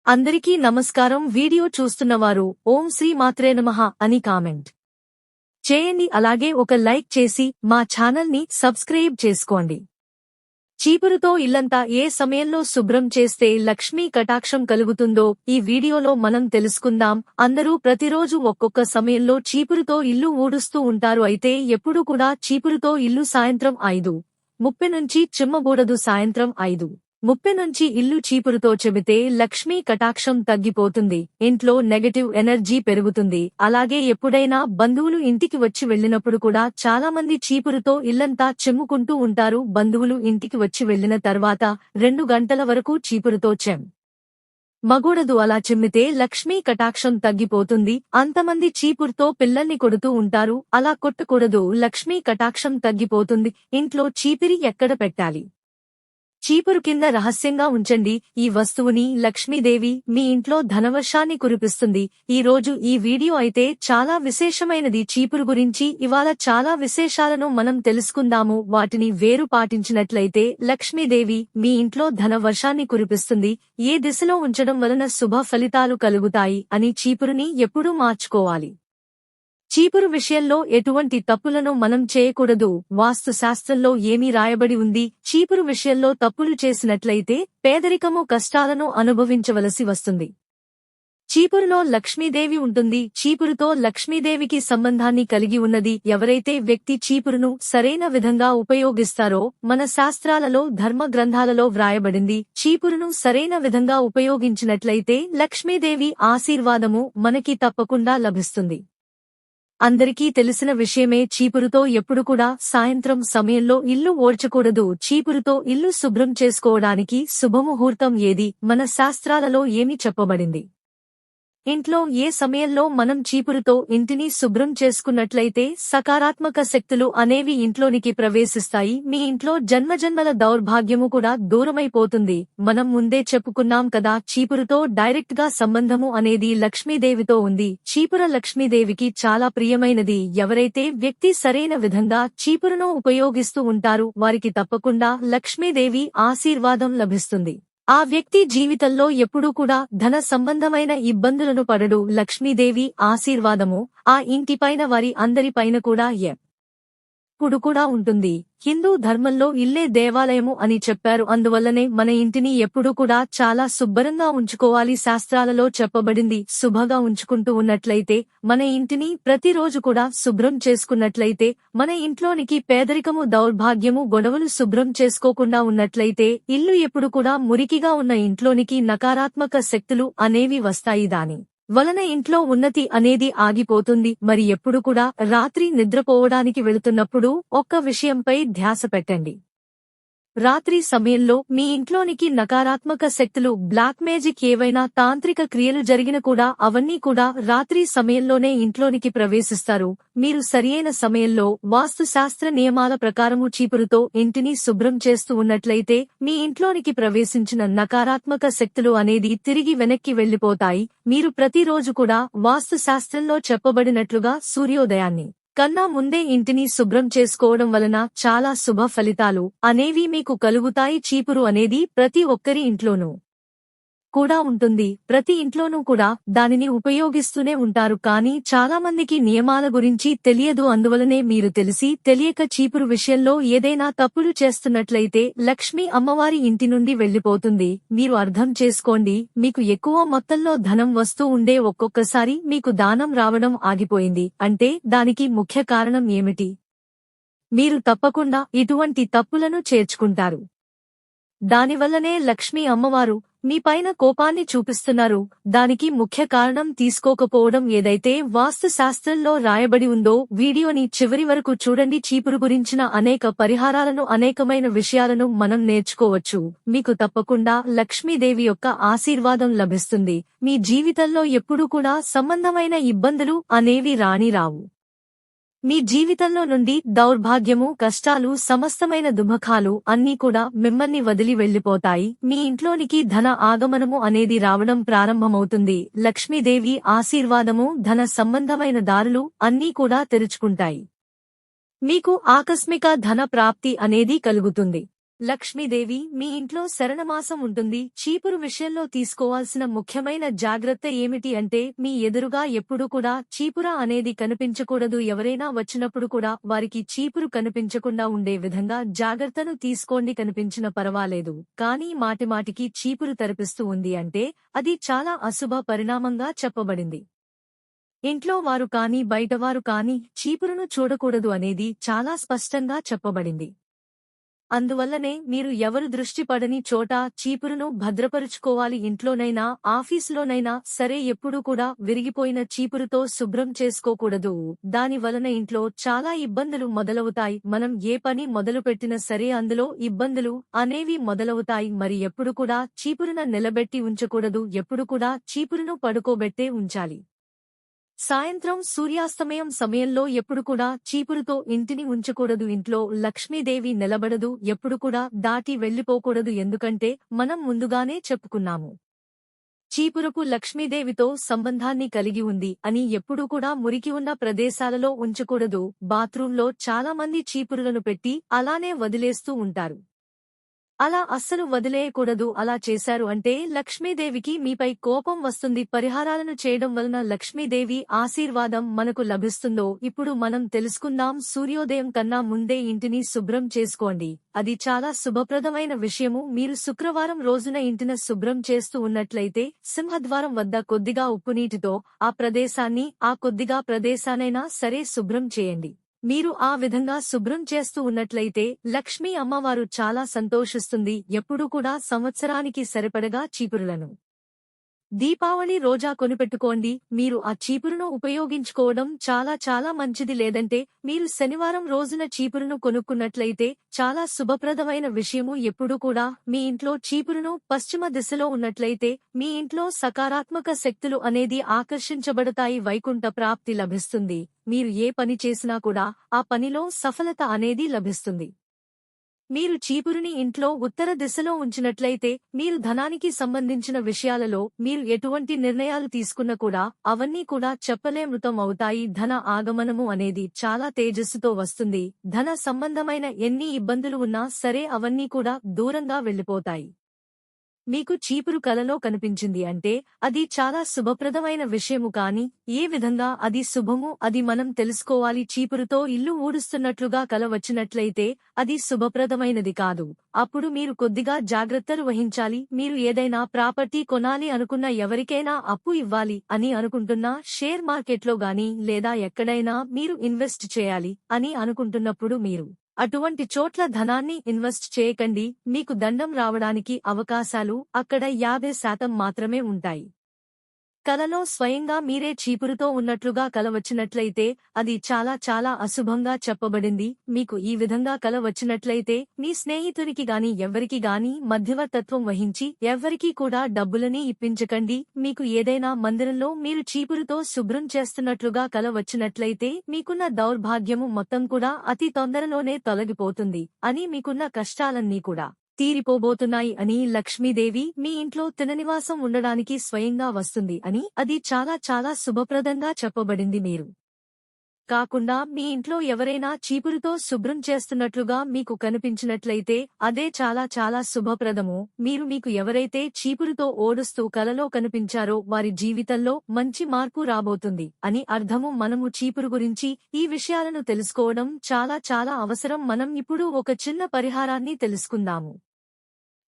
అందరికీ నమస్కారం. వీడియో చూస్తున్నవారు ఓం శ్రీ మాత్రే నమః అని కామెంట్ చేయండి. అలాగే ఒక లైక్ చేసి మా ఛానల్ ని సబ్స్క్రైబ్ చేసుకోండి. చీపురుతో ఇల్లంతా ఏ సమయంలో శుభ్రం చేస్తే లక్ష్మీ కటాక్షం కలుగుతుందో ఈ వీడియోలో మనం తెలుసుకుందాం. అందరూ ప్రతిరోజు ఒక్కొక్క సమయంలో చీపురుతో ఇల్లు ఊడుస్తూ ఉంటారు. అయితే ఎప్పుడూ కూడా చీపురుతో ఇల్లు సాయంత్రం 5:30 నుంచి చిమ్మకూడదు. సాయంత్రం 5:30 నుంచి ఇల్లు చీపురుతో చెబితే లక్ష్మీ కటాక్షం తగ్గిపోతుంది. ఇంట్లో నెగటివ్ ఎనర్జీ పెరుగుతుంది. అలాగే ఎప్పుడైనా బంధువులు ఇంటికి వచ్చి వెళ్లినప్పుడు కూడా చాలామంది చీపురుతో ఇల్లంతా చెమ్ముకుంటూ ఉంటారు. బంధువులు ఇంటికి వచ్చి వెళ్లిన తర్వాత 2 గంటల వరకు చీపురుతో మగూడదు. అలా చిమ్మితే లక్ష్మీ కటాక్షం తగ్గిపోతుంది. అంతమంది చీపురుతో పిల్లల్ని కొడుతూ ఉంటారు. అలా కొట్టకూడదు. లక్ష్మీ కటాక్షం తగ్గిపోతుంది. ఇంట్లో చీపిరి ఎక్కడ పెట్టాలి? చీపురు కింద రహస్యంగా ఉంచండి. ఈ వస్తువుని లక్ష్మీదేవి మీ ఇంట్లో ధనవర్షాన్ని కురిపిస్తుంది. ఈ రోజు ఈ వీడియో అయితే చాలా విశేషమైనది. చీపురు గురించి ఇవాళ చాలా విశేషాలను మనం తెలుసుకుందాము. వాటిని వేరు పాటించినట్లయితే లక్ష్మీదేవి మీ ఇంట్లో ధనవర్షాన్ని కురిపిస్తుంది. ఏ దిశలో ఉంచడం వలన శుభ ఫలితాలు కలుగుతాయి అని చీపురుని ఎప్పుడూ మార్చుకోవాలి. చీపురు విషయంలో ఎటువంటి తప్పులను మనం చేయకూడదు. వాస్తు శాస్త్రంలో ఏమీ రాయబడి ఉంది? చీపురు విషయంలో తప్పులు చేసినట్లయితే పేదరికము, కష్టాలను అనుభవించవలసి వస్తుంది. చీపురులో లక్ష్మీదేవి ఉంటుంది. చీపురుతో లక్ష్మీదేవికి సంబంధాన్ని కలిగి ఉన్నది. ఎవరైతే వ్యక్తి చీపురును సరైన విధంగా ఉపయోగిస్తారో, మన శాస్త్రాలలో, ధర్మ గ్రంథాలలో వ్రాయబడింది, చీపురును సరైన విధంగా ఉపయోగించినట్లయితే లక్ష్మీదేవి ఆశీర్వాదము మనకి తప్పకుండా లభిస్తుంది. అందరికీ తెలిసిన విషయమే. చీపురుతో ఎప్పుడు కూడా సాయంత్రం సమయంలో ఇల్లు ఓడ్చకూడదు. చీపురుతో ఇల్లు శుభ్రం చేసుకోవడానికి శుభముహూర్తం ఏది? మన శాస్త్రాలలో ఏమి చెప్పబడింది? ఇంట్లో ఏ సమయంలో మనం చీపురుతో ఇంటిని శుభ్రం చేసుకున్నట్లయితే సకారాత్మక శక్తులు అనేవి ఇంట్లోనికి ప్రవేశిస్తాయి. మీ ఇంట్లో జన్మజన్మల దౌర్భాగ్యము కూడా దూరమైపోతుంది. మనం ముందే చెప్పుకున్నాం కదా, చీపురుతో డైరెక్ట్ గా సంబంధము అనేది లక్ష్మీదేవితో ఉంది. చీపుర లక్ష్మీదేవికి చాలా ప్రియమైనది. ఎవరైతే వ్యక్తి సరైన విధంగా చీపురును ఉపయోగిస్తూ ఉంటారు వారికి తప్పకుండా లక్ష్మీదేవి ఆశీర్వాదం లభిస్తుంది. ఆ వ్యక్తి జీవితంలో ఎప్పుడూ కూడా ధన సంబంధమైన ఇబ్బందులను పడడు. లక్ష్మీదేవి ఆశీర్వాదము ఆ ఇంటిపైన, వారి అందరిపైన కూడా ఎప్పుడు కూడా ఉంటుంది. హిందూ ధర్మంలో ఇల్లే దేవాలయము అని చెప్పారు. అందువల్లనే మన ఇంటిని ఎప్పుడూ కూడా చాలా శుభ్రంగా ఉంచుకోవాలి. శాస్త్రాలలో చెప్పబడింది. శుభంగా ఉంచుకుంటూ ఉన్నట్లయితే, మన ఇంటిని ప్రతిరోజు కూడా శుభ్రం చేసుకున్నట్లయితే, మన ఇంట్లోనికి పేదరికము, దౌర్భాగ్యము, గొడవలు శుభ్రం చేసుకోకుండా ఉన్నట్లయితే ఇల్లు ఎప్పుడు కూడా మురికిగా ఉన్న ఇంట్లోనికి నకారాత్మక శక్తులు అనేవి వస్తాయి. దాని వలన ఇంట్లో ఉన్నతి అనేది ఆగిపోతుంది. మరి ఎప్పుడు కూడా రాత్రి నిద్రపోవడానికి వెళుతున్నప్పుడు ఒక్క విషయంపై ధ్యాస పెట్టండి. రాత్రి సమయంలో మీ ఇంట్లోనికి నకారాత్మక శక్తులు, బ్లాక్ మేజిక్, ఏవైనా తాంత్రిక క్రియలు జరిగిన కూడా అవన్నీ కూడా రాత్రి సమయంలోనే ఇంట్లోనికి ప్రవేశిస్తారు. మీరు సరియైన సమయంలో వాస్తు శాస్త్ర నియమాల ప్రకారము చీపురుతో ఇంటిని శుభ్రం చేస్తూ ఉన్నట్లయితే మీ ఇంట్లోనికి ప్రవేశించిన నకారాత్మక శక్తులు అనేది తిరిగి వెనక్కి వెళ్లిపోతాయి. మీరు ప్రతిరోజు కూడా వాస్తు శాస్త్రంలో చెప్పబడినట్లుగా సూర్యోదయాన్ని కన్నా ముందే ఇంటిని శుభ్రం చేసుకోవడం వలన చాలా శుభ ఫలితాలు అనేవి మీకు కలుగుతాయి. చీపురు అనేది ప్రతి ఒక్కరి ఇంట్లోనూ కూడా ఉంటుంది. ప్రతి ఇంట్లోనూ కూడా దానిని ఉపయోగిస్తూనే ఉంటారు. కానీ చాలా మందికి నియమాల గురించి తెలియదు. అందువలనే మీరు తెలిసి తెలియక చీపురు విషయంలో ఏదైనా తప్పులు చేస్తున్నట్లయితే లక్ష్మీ అమ్మవారి ఇంటి నుండి వెళ్లిపోతుంది. మీరు అర్థం చేసుకోండి. మీకు ఎక్కువ మొత్తంలో ధనం వస్తూ ఉండే ఒక్కొక్కసారి మీకు దానం రావడం ఆగిపోయింది అంటే దానికి ముఖ్య కారణం ఏమిటి? మీరు తప్పకుండా ఇటువంటి తప్పులను చేర్చుకుంటారు. దానివల్లనే లక్ష్మీ అమ్మవారు మీ పైన కోపాన్ని చూపిస్తున్నారు. దానికి ముఖ్య కారణం తీసుకోకపోవడం. ఏదైతే వాస్తు శాస్త్రంలో రాయబడి ఉందో వీడియోని చివరి వరకు చూడండి. చీపురు గురించిన అనేక పరిహారాలను, అనేకమైన విషయాలను మనం నేర్చుకోవచ్చు. మీకు తప్పకుండా లక్ష్మీదేవి యొక్క ఆశీర్వాదం లభిస్తుంది. మీ జీవితంలో ఎప్పుడూ కూడా సంబంధమైన ఇబ్బందులు అనేవి రావు. మీ జీవితంలో నుండి దౌర్భాగ్యము, కష్టాలు, సమస్తమైన దుఃఖాలు అన్నీ కూడా మిమ్మల్ని వదిలి వెళ్లిపోతాయి. మీ ఇంట్లోనికి ధన ఆగమనము అనేది రావడం ప్రారంభమవుతుంది. లక్ష్మీదేవి ఆశీర్వాదము, ధన సంబంధమైన దారులు అన్నీ కూడా తెరుచుకుంటాయి. మీకు ఆకస్మిక ధన ప్రాప్తి అనేది కలుగుతుంది. లక్ష్మీదేవి మీ ఇంట్లో శరణమాసం ఉంటుంది. చీపురు విషయంలో తీసుకోవాల్సిన ముఖ్యమైన జాగ్రత్త ఏమిటి అంటే మీ ఎదురుగా ఎప్పుడూ కూడా చీపుర అనేది కనిపించకూడదు. ఎవరైనా వచ్చినప్పుడు కూడా వారికి చీపురు కనిపించకుండా ఉండే విధంగా జాగ్రత్తను తీసుకోండి. కనిపించిన పర్వాలేదు, కానీ మాటిమాటికి చీపురు తరిపిస్తూ ఉంది అంటే అది చాలా అశుభ పరిణామంగా చెప్పబడింది. ఇంట్లో వారు కానీ బయటవారు కానీ చీపురును చూడకూడదు అనేది చాలా స్పష్టంగా చెప్పబడింది. అందువల్లనే మీరు ఎవరు దృష్టి పడని చోట చీపురును భద్రపరుచుకోవాలి. ఇంట్లోనైనా ఆఫీసులోనైనా సరే ఎప్పుడూ కూడా విరిగిపోయిన చీపురుతో శుభ్రం చేసుకోకూడదు. దాని వలన ఇంట్లో చాలా ఇబ్బందులు మొదలవుతాయి. మనం ఏ పని మొదలుపెట్టినా సరే అందులో ఇబ్బందులు అనేవి మొదలవుతాయి. మరి ఎప్పుడు కూడా చీపురున నిలబెట్టి ఉంచకూడదు. ఎప్పుడు కూడా చీపురును పడుకోబెట్టే ఉంచాలి. సాయంత్రం సూర్యాస్తమయం సమయంలో ఎప్పుడు కూడా చీపురుతో ఇంటిని ఉంచకూడదు. ఇంట్లో లక్ష్మీదేవి నిలబడదు. ఎప్పుడు కూడా దాటి వెళ్లిపోకూడదు. ఎందుకంటే మనం ముందుగానే చెప్పుకున్నాము, చీపురుకు లక్ష్మీదేవితో సంబంధాన్ని కలిగి ఉంది అని. ఎప్పుడూ కూడా మురికి ఉన్న ప్రదేశాలలో ఉంచకూడదు. బాత్రూంలో చాలా మంది చీపురులను పెట్టి అలానే వదిలేస్తూ ఉంటారు. అలా అస్సలు వదిలేయకూడదు. అలా చేశారు అంటే లక్ష్మీదేవికి మీపై కోపం వస్తుంది. పరిహారాలను చేయడం వలన లక్ష్మీదేవి ఆశీర్వాదం మనకు లభిస్తుందో ఇప్పుడు మనం తెలుసుకుందాం. సూర్యోదయం కన్నా ముందే ఇంటిని శుభ్రం చేసుకోండి. అది చాలా శుభప్రదమైన విషయము. మీరు శుక్రవారం రోజున ఇంటిని శుభ్రం చేస్తూ ఉన్నట్లయితే సింహద్వారం వద్ద కొద్దిగా ఉప్పునీటితో ఆ కొద్దిగా ప్రదేశానైనా సరే శుభ్రం చేయండి. మీరు ఆ విధంగా శుభ్రం చేస్తూ ఉన్నట్లయితే లక్ష్మీ అమ్మవారు చాలా సంతోషిస్తుంది. ఎప్పుడూ కూడా సంవత్సరానికి సరిపడగా చీపురులను దీపావళి రోజా కొనిపెట్టుకోండి. మీరు ఆ చీపురును ఉపయోగించుకోవడం చాలా చాలా మంచిది. లేదంటే మీరు శనివారం రోజున చీపురును కొనుక్కున్నట్లయితే చాలా శుభప్రదమైన విషయము. ఎప్పుడూ కూడా మీ ఇంట్లో చీపురును పశ్చిమ దిశలో ఉన్నట్లయితే మీ ఇంట్లో సకారాత్మక శక్తులు అనేది ఆకర్షించబడతాయి. వైకుంఠ ప్రాప్తి లభిస్తుంది. మీరు ఏ పని చేసినా కూడా ఆ పనిలో సఫలత అనేది లభిస్తుంది. మీరు చీపురుని ఇంట్లో ఉత్తర దిశలో ఉంచినట్లయితే మీరు ధనానికి సంబంధించిన విషయాలలో మీరు ఎటువంటి నిర్ణయాలు తీసుకున్నా కూడా అవన్నీ కూడా చెప్పలేమృతం అవుతాయి. ధన ఆగమనము అనేది చాలా తేజస్సుతో వస్తుంది. ధన సంబంధమైన ఎన్ని ఇబ్బందులు ఉన్నా సరే అవన్నీ కూడా దూరంగా వెళ్లిపోతాయి. మీకు చీపురు కలలో కనిపించింది అంటే అది చాలా శుభప్రదమైన విషయము. కాని ఏ విధంగా అది శుభము అది మనం తెలుసుకోవాలి. చీపురుతో ఇల్లు ఊడుస్తున్నట్లుగా కల వచ్చినట్లయితే అది శుభప్రదమైనది కాదు. అప్పుడు మీరు కొద్దిగా జాగ్రత్తలు వహించాలి. మీరు ఏదైనా ప్రాపర్టీ కొనాలి అనుకున్న, ఎవరికైనా అప్పు ఇవ్వాలి అని అనుకుంటున్నా, షేర్ మార్కెట్లో గానీ లేదా ఎక్కడైనా మీరు ఇన్వెస్ట్ చేయాలి అని అనుకుంటున్నప్పుడు మీరు అటువంటి చోట్ల ధనాన్ని ఇన్వెస్ట్ చేయకండి. మీకు దండం రావడానికి అవకాశాలు అక్కడ 50% మాత్రమే ఉంటాయి. కలలో స్వయంగా మీరే చీపురుతో ఉన్నట్లుగా కల వచ్చినట్లయితే అది చాలా చాలా అశుభంగా చెప్పబడింది. మీకు ఈ విధంగా కల వచ్చినట్లయితే మీ స్నేహితునికి గాని ఎవ్వరికి గాని మధ్యవర్తత్వం వహించి ఎవ్వరికీ కూడా డబ్బులని ఇప్పించకండి. మీకు ఏదైనా మందిరంలో మీరు చీపురుతో శుభ్రం చేస్తున్నట్లుగా కల వచ్చినట్లయితే మీకున్న దౌర్భాగ్యము మొత్తం కూడా అతి తొందరలోనే తొలగిపోతుంది అని, మీకున్న కష్టాలన్నీ కూడా తీరిపోబోతున్నాయి అని, లక్ష్మీదేవి మీ ఇంట్లో తిననివాసం ఉండడానికి స్వయంగా వస్తుంది అని, అది చాలా చాలా శుభప్రదంగా చెప్పబడింది. మీరు కాకుండా మీ ఇంట్లో ఎవరైనా చీపురుతో శుభ్రం చేస్తున్నట్లుగా మీకు కనిపించినట్లయితే అదే చాలా చాలా శుభప్రదము. మీకు ఎవరైతే చీపురుతో ఓడుస్తూ కలలో కనిపించారో వారి జీవితంలో మంచి మార్పు రాబోతుంది అని అర్థము. మనము చీపురు గురించి ఈ విషయాలను తెలుసుకోవడం చాలా చాలా అవసరం. మనం ఇప్పుడు ఒక చిన్న పరిహారాన్ని తెలుసుకుందాము.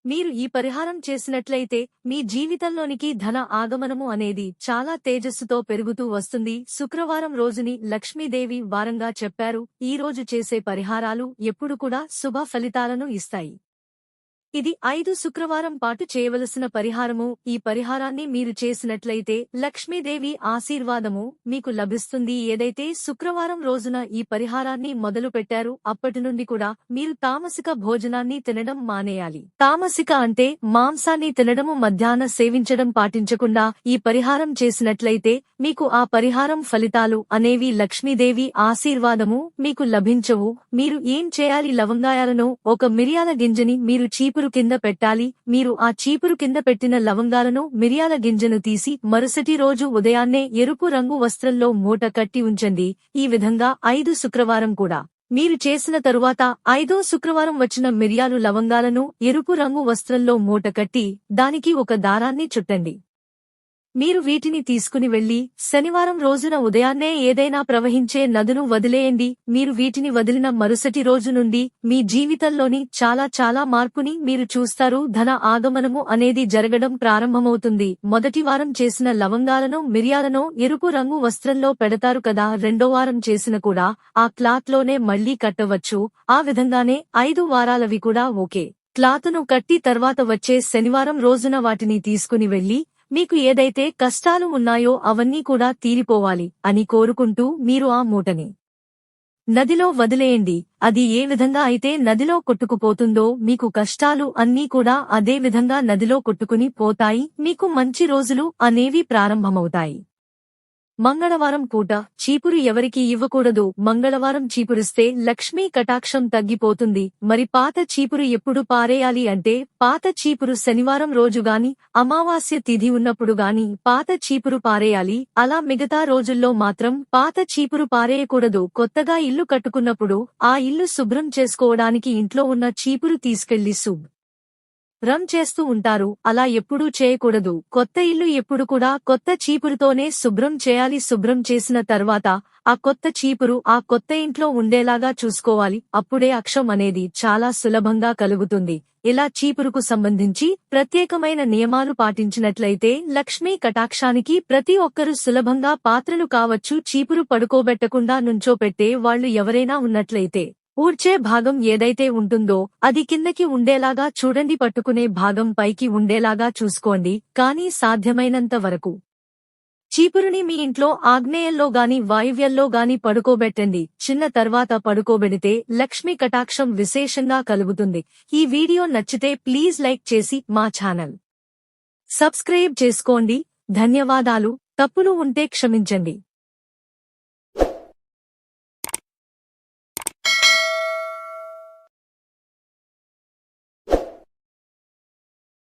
మీరు ఈ పరిహారం చేసినట్లయితే మీ జీవితంలోనికి ధన ఆగమనము అనేది చాలా తేజస్సుతో పెరుగుతూ వస్తుంది. శుక్రవారం రోజుని లక్ష్మీదేవి వారంగా చెప్పారు. ఈ రోజు చేసే పరిహారాలు ఎప్పుడు కూడా శుభ ఫలితాలను ఇస్తాయి. ఇది 5 శుక్రవారం పాటు చేయవలసిన పరిహారము. ఈ పరిహారాన్ని మీరు చేసినట్లయితే లక్ష్మీదేవి ఆశీర్వాదము మీకు లభిస్తుంది. ఏదైతే శుక్రవారం రోజున ఈ పరిహారాన్ని మొదలు పెట్టారు అప్పటి నుండి కూడా మీరు తామసిక భోజనాన్ని తినడం మానేయాలి. తామసిక అంటే మాంసాన్ని తినడము, మధ్యాహ్న సేవించడం పాటించకుండా ఈ పరిహారం చేసినట్లయితే మీకు ఆ పరిహారం ఫలితాలు అనేవి లక్ష్మీదేవి ఆశీర్వాదము మీకు లభించవు. మీరు ఏం చేయాలి? లవంగాయాలను, ఒక మిరియాల గింజని మీరు చీపురు కింద పెట్టాలి. మీరు ఆ చీపురు కింద పెట్టిన లవంగాలను, మిరియాల గింజను తీసి మరుసటి రోజు ఉదయాన్నే ఎరుపు రంగు వస్త్రంలో మూట కట్టి ఉంచండి. ఈ విధంగా 5 శుక్రవారం కూడా మీరు చేసిన తరువాత 5వ శుక్రవారం వచ్చిన మిరియాలు లవంగాలను ఎరుపు రంగు వస్త్రంలో మూటకట్టి దానికి ఒక దారాన్ని చుట్టండి. మీరు వీటిని తీసుకుని వెళ్లి శనివారం రోజున ఉదయాన్నే ఏదైనా ప్రవహించే నదును వదిలేయండి. మీరు వీటిని వదిలిన మరుసటి రోజు నుండి మీ జీవితంలోని చాలా మార్పుని మీరు చూస్తారు. ధన ఆగమనము అనేది జరగడం ప్రారంభమవుతుంది. మొదటి వారం చేసిన లవంగాలను మిరియాలను ఎరుపు రంగు వస్త్రంలో పెడతారు కదా, రెండో వారం చేసిన కూడా ఆ క్లాత్ లోనే మళ్లీ కట్టవచ్చు. ఆ విధంగానే 5 వారాలవి కూడా ఓకే క్లాతును కట్టి తర్వాత వచ్చే శనివారం రోజున వాటిని తీసుకుని వెళ్లి మీకు ఏదైతే కష్టాలు ఉన్నాయో అవన్నీ కూడా తీరిపోవాలి అని కోరుకుంటూ మీరు ఆ మూటని నదిలో వదిలేయండి. అది ఏ విధంగా అయితే నదిలో కొట్టుకుపోతుందో మీకు కష్టాలు అన్నీ కూడా అదే విధంగా నదిలో కొట్టుకుని పోతాయి. మీకు మంచి రోజులు అనేవి ప్రారంభమవుతాయి. మంగళవారం పూట చీపురు ఎవరికీ ఇవ్వకూడదు. మంగళవారం చీపురిస్తే లక్ష్మీ కటాక్షం తగ్గిపోతుంది. మరి పాత చీపురు ఎప్పుడు పారేయాలి అంటే పాత చీపురు శనివారం రోజుగాని అమావాస్య తిథి ఉన్నప్పుడు గాని పాత చీపురు పారేయాలి. అలా మిగతా రోజుల్లో మాత్రం పాత చీపురు పారేయకూడదు. కొత్తగా ఇల్లు కట్టుకున్నప్పుడు ఆ ఇల్లు శుభ్రం చేసుకోవడానికి ఇంట్లో ఉన్న చీపురు తీసుకెళ్లి శుభ్రం చేస్తూ ఉంటారు. అలా ఎప్పుడూ చేయకూడదు. కొత్త ఇల్లు ఎప్పుడు కూడా కొత్త చీపురుతోనే శుభ్రం చేయాలి. శుభ్రం చేసిన తర్వాత ఆ కొత్త చీపురు ఆ కొత్త ఇంట్లో ఉండేలాగా చూసుకోవాలి. అప్పుడే అక్షం అనేది చాలా సులభంగా కలుగుతుంది. ఇలా చీపురుకు సంబంధించి ప్రత్యేకమైన నియమాలు పాటించినట్లయితే లక్ష్మీ కటాక్షానికి ప్రతి ఒక్కరూ సులభంగా పాత్రలు కావచ్చు. చీపురు పడుకోబెట్టకుండా నుంచోపెట్టే వాళ్లు ఎవరైనా ఉన్నట్లయితే ఊడ్చే భాగం ఏదైతే ఉంటుందో అది కిందకి ఉండేలాగా చూడండి. పట్టుకునే భాగం పైకి ఉండేలాగా చూసుకోండి. కానీ సాధ్యమైనంత వరకు చీపురుని మీ ఇంట్లో ఆగ్నేయంలో గాని వాయువ్యంలో గాని పడుకోబెట్టండి. చిన్న తర్వాత పడుకోబెడితే లక్ష్మీ కటాక్షం విశేషంగా కలుగుతుంది. ఈ వీడియో నచ్చితే ప్లీజ్ లైక్ చేసి మా ఛానల్ సబ్స్క్రైబ్ చేసుకోండి. ధన్యవాదాలు. తప్పులు ఉంటే క్షమించండి.